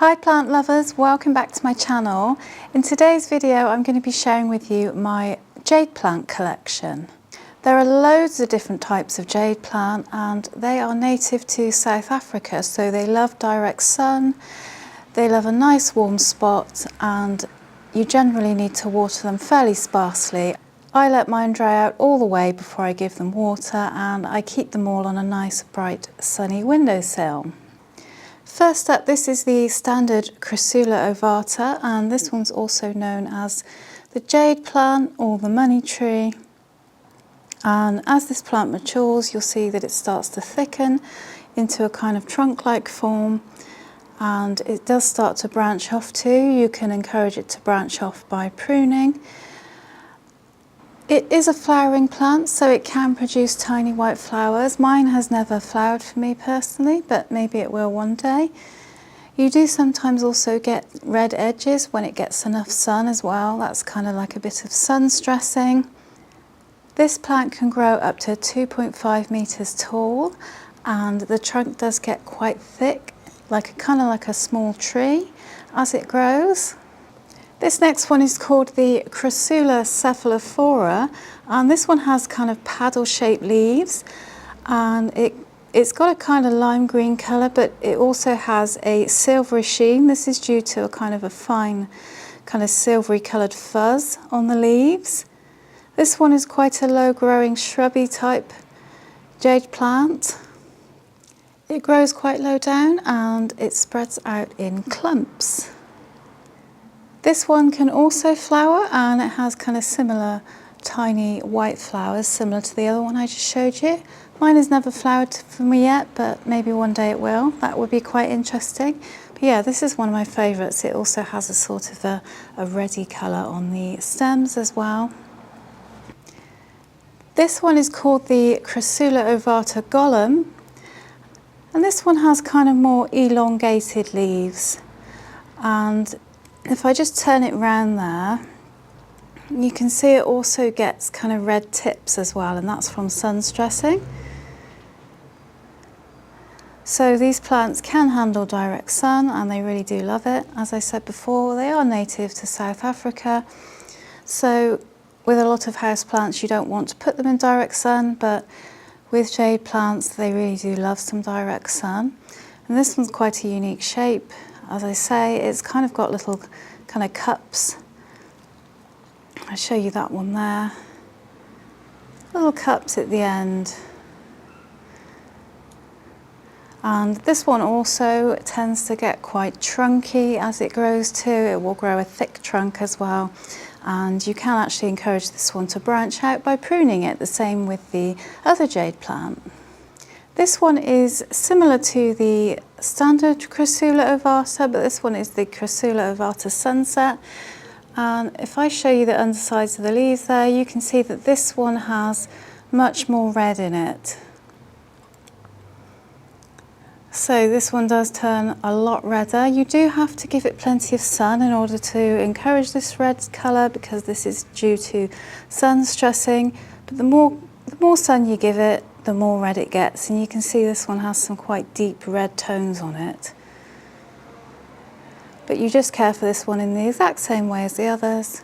Hi plant lovers, welcome back to my channel. In today's video I'm going to be sharing with you my jade plant collection. There are loads of different types of jade plant and they are native to South Africa, so they love direct sun, they love a nice warm spot, and you generally need to water them fairly sparsely. I let mine dry out all the way before I give them water, and I keep them all on a nice bright sunny windowsill. First up, this is the standard Crassula Ovata, and this one's also known as the jade plant or the money tree. And as this plant matures, you'll see that it starts to thicken into a kind of trunk-like form, and it does start to branch off too. You can encourage it to branch off by pruning. It is a flowering plant, so it can produce tiny white flowers. Mine has never flowered for me personally, but maybe it will one day. You do sometimes also get red edges when it gets enough sun as well. That's kind of like a bit of sun stressing. This plant can grow up to 2.5 meters tall, and the trunk does get quite thick, kind of like a small tree as it grows. This next one is called the Crassula Cephalophora, and this one has kind of paddle-shaped leaves, and it's got a kind of lime green colour, but it also has a silvery sheen. This is due to a kind of a fine kind of silvery coloured fuzz on the leaves. This one is quite a low-growing shrubby type jade plant. It grows quite low down and it spreads out in clumps. This one can also flower, and it has kind of similar tiny white flowers similar to the other one I just showed you. Mine has never flowered for me yet, but maybe one day it will. That would be quite interesting. But yeah, this is one of my favourites. It also has a sort of a reddy colour on the stems as well. This one is called the Crassula Ovata Gollum, and this one has kind of more elongated leaves, and if I just turn it round there, you can see it also gets kind of red tips as well, and that's from sun stressing. So these plants can handle direct sun and they really do love it. As I said before, they are native to South Africa. So with a lot of house plants, you don't want to put them in direct sun, but with jade plants, they really do love some direct sun. And this one's quite a unique shape. As I say, it's kind of got little kind of cups. I'll show you that one there. Little cups at the end. And this one also tends to get quite trunky as it grows too. It will grow a thick trunk as well. And you can actually encourage this one to branch out by pruning it, the same with the other jade plant. This one is similar to the standard Crassula Ovata, but this one is the Crassula Ovata Sunset. And if I show you the undersides of the leaves there, you can see that this one has much more red in it. So this one does turn a lot redder. You do have to give it plenty of sun in order to encourage this red colour, because this is due to sun stressing. But the more sun you give it, the more red it gets, and you can see this one has some quite deep red tones on it. But you just care for this one in the exact same way as the others.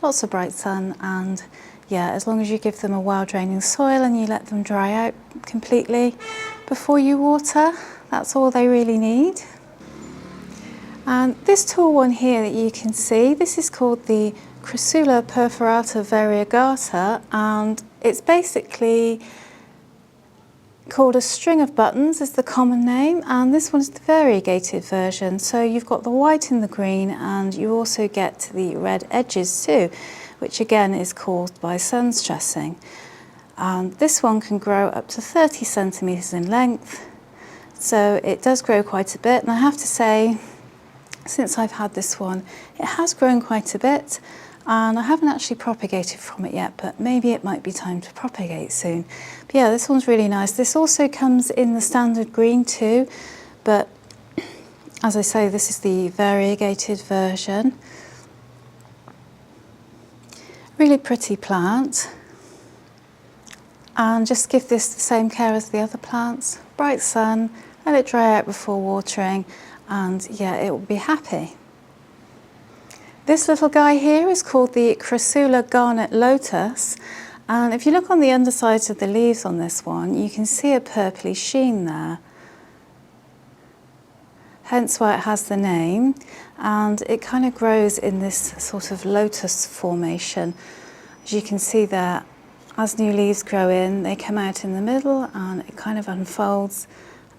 Lots of bright sun, and yeah, as long as you give them a well-draining soil and you let them dry out completely before you water, that's all they really need. And this tall one here that you can see, this is called the Crassula Perforata Variegata, and it's basically called a string of buttons is the common name, and this one's the variegated version. So you've got the white and the green, and you also get the red edges too, which again is caused by sun stressing. This one can grow up to 30 centimeters in length, so it does grow quite a bit. And I have to say, since I've had this one, it has grown quite a bit. And I haven't actually propagated from it yet, but maybe it might be time to propagate soon. But yeah, this one's really nice. This also comes in the standard green too, but as I say, this is the variegated version. Really pretty plant. And just give this the same care as the other plants. Bright sun, let it dry out before watering, and yeah, it will be happy. This little guy here is called the Crassula Garnet Lotus, and if you look on the undersides of the leaves on this one, you can see a purpley sheen there, hence why it has the name, and it kind of grows in this sort of lotus formation. As you can see there, as new leaves grow in, they come out in the middle and it kind of unfolds.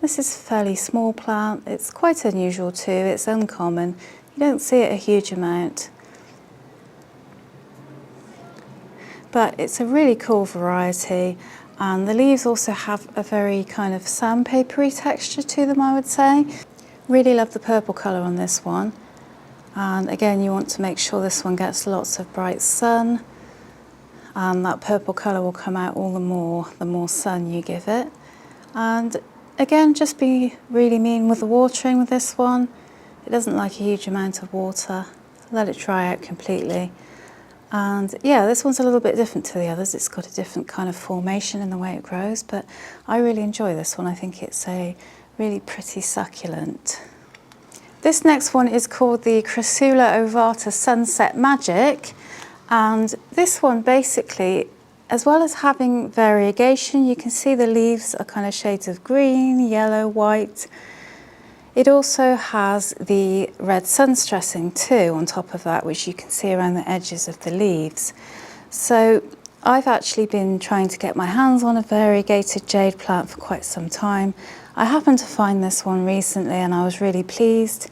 This is a fairly small plant. It's quite unusual too, it's uncommon. You don't see it a huge amount. But it's a really cool variety, and the leaves also have a very kind of sandpapery texture to them, I would say. Really love the purple colour on this one, and again you want to make sure this one gets lots of bright sun, and that purple colour will come out all the more sun you give it. And again, just be really mean with the watering with this one. It doesn't like a huge amount of water. Let it dry out completely. And yeah, this one's a little bit different to the others. It's got a different kind of formation in the way it grows, but I really enjoy this one. I think it's a really pretty succulent. This next one is called the Crassula Ovata Sunset Magic, and this one basically, as well as having variegation, you can see the leaves are kind of shades of green, yellow, white. It also has the red sun stressing too on top of that, which you can see around the edges of the leaves. So I've actually been trying to get my hands on a variegated jade plant for quite some time. I happened to find this one recently and I was really pleased.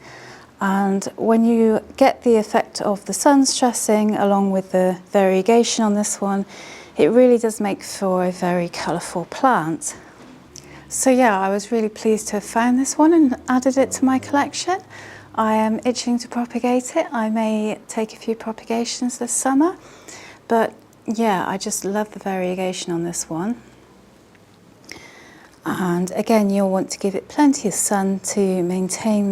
And when you get the effect of the sun stressing along with the variegation on this one, it really does make for a very colourful plant. So yeah, I was really pleased to have found this one and added it to my collection. I am itching to propagate it. I may take a few propagations this summer, but yeah, I just love the variegation on this one. And again, you'll want to give it plenty of sun to maintain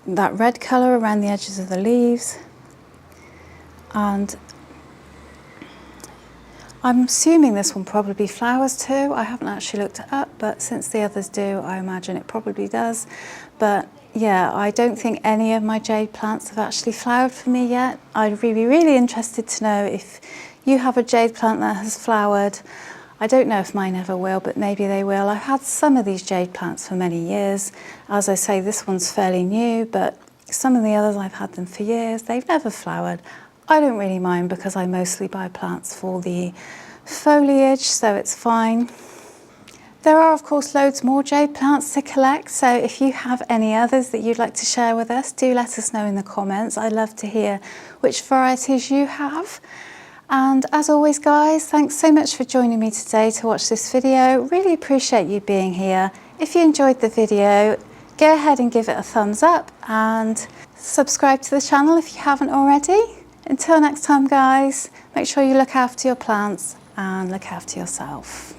that red colour around the edges of the leaves. And I'm assuming this one probably flowers too. I haven't actually looked it up, but since the others do, I imagine it probably does. But yeah, I don't think any of my jade plants have actually flowered for me yet. I'd be really interested to know if you have a jade plant that has flowered. I don't know if mine ever will, but maybe they will. I've had some of these jade plants for many years. As I say, this one's fairly new, but some of the others I've had them for years. They've never flowered. I don't really mind because I mostly buy plants for the foliage, so it's fine. There are of course loads more jade plants to collect, so if you have any others that you'd like to share with us, do let us know in the comments. I'd love to hear which varieties you have. And as always guys, thanks so much for joining me today to watch this video. Really appreciate you being here. If you enjoyed the video, go ahead and give it a thumbs up and subscribe to the channel if you haven't already. Until next time guys, make sure you look after your plants and look after yourself.